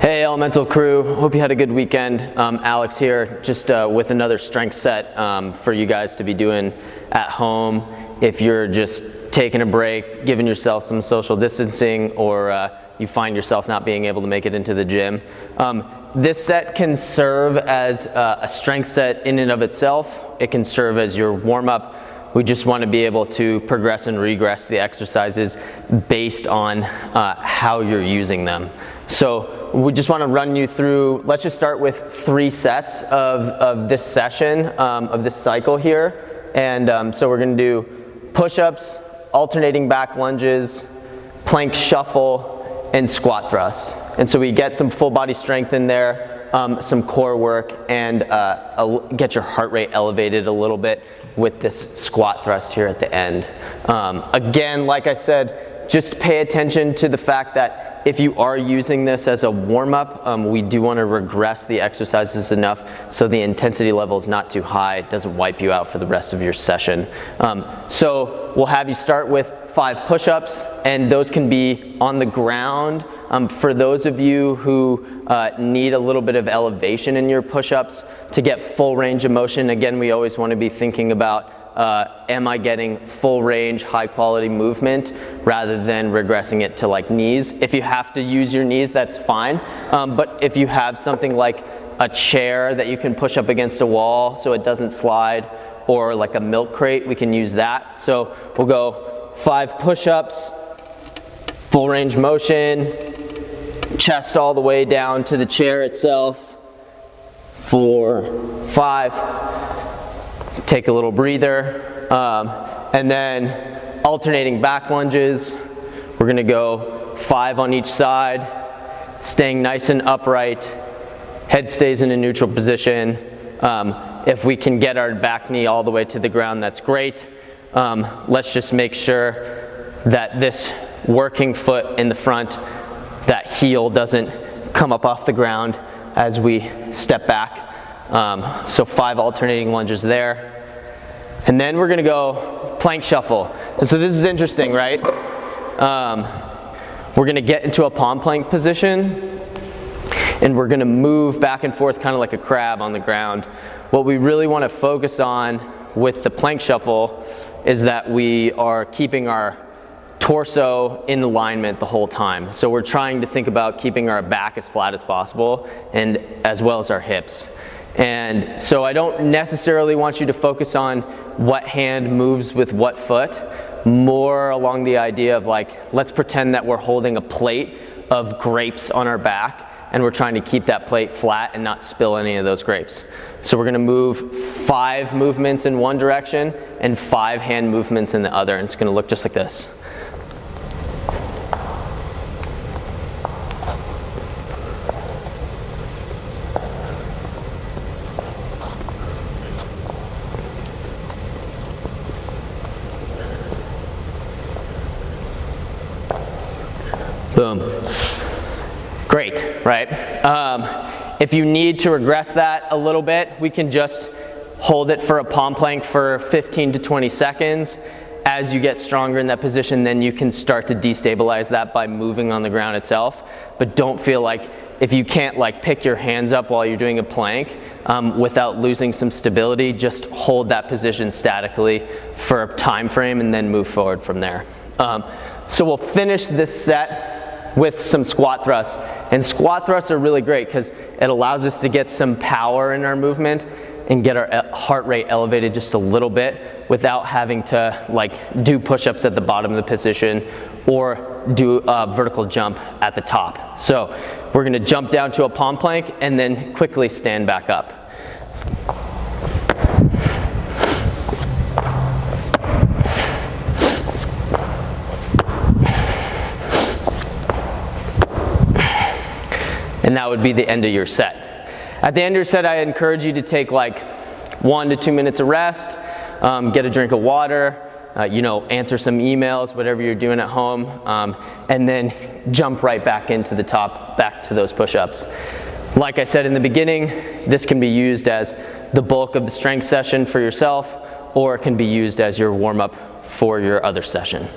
Hey Elemental crew, hope you had a good weekend. Alex here, just with another strength set for you guys to be doing at home if you're just taking a break, giving yourself some social distancing, or you find yourself not being able to make it into the gym. This set can serve as a strength set in and of itself. It can serve as your warm-up. We just want to be able to progress and regress the exercises based on how you're using them. So we just want to run you through, let's just start with 3 sets of this session, of this cycle here. And so we're going to do push-ups, alternating back lunges, plank shuffle, and squat thrusts. And so we get some full body strength in there, some core work, and get your heart rate elevated a little bit with this squat thrust here at the end. Again, like I said, just pay attention to the fact that if you are using this as a warm-up, we do want to regress the exercises enough so the intensity level is not too high, it doesn't wipe you out for the rest of your session. So we'll have you start with 5 push-ups, and those can be on the ground. For those of you who need a little bit of elevation in your push-ups to get full range of motion, again, we always want to be thinking about am I getting full range, high quality movement rather than regressing it to like knees. If you have to use your knees, that's fine. But if you have something like a chair that you can push up against a wall so it doesn't slide, or like a milk crate, we can use that. So we'll go 5 push-ups, full range motion, chest all the way down to the chair itself. 4, 5. Take a little breather, and then alternating back lunges. We're going to go 5 on each side, staying nice and upright. Head stays in a neutral position. If we can get our back knee all the way to the ground, that's great. Let's just make sure that this working foot in the front, that heel doesn't come up off the ground as we step back. So 5 alternating lunges there. And then we're going to go plank shuffle. And so this is interesting, right? We're going to get into a palm plank position, and we're going to move back and forth kind of like a crab on the ground. What we really want to focus on with the plank shuffle is that we are keeping our torso in alignment the whole time. So we're trying to think about keeping our back as flat as possible, and as well as our hips. And so I don't necessarily want you to focus on what hand moves with what foot, more along the idea of like, let's pretend that we're holding a plate of grapes on our back and we're trying to keep that plate flat and not spill any of those grapes. So we're going to move 5 movements in one direction and 5 hand movements in the other, and it's going to look just like this. Boom. Great, right? If you need to regress that a little bit, we can just hold it for a palm plank for 15 to 20 seconds. As you get stronger in that position, then you can start to destabilize that by moving on the ground itself. But don't feel like, if you can't like pick your hands up while you're doing a plank without losing some stability, just hold that position statically for a time frame and then move forward from there. So we'll finish this set with some squat thrusts. And squat thrusts are really great because it allows us to get some power in our movement and get our heart rate elevated just a little bit without having to like do push-ups at the bottom of the position or do a vertical jump at the top. So we're going to jump down to a palm plank and then quickly stand back up. And that would be the end of your set. At the end of your set, I encourage you to take like 1 to 2 minutes of rest, get a drink of water, answer some emails, whatever you're doing at home, and then jump right back into the top, back to those push-ups. Like I said in the beginning, this can be used as the bulk of the strength session for yourself, or it can be used as your warm-up for your other session.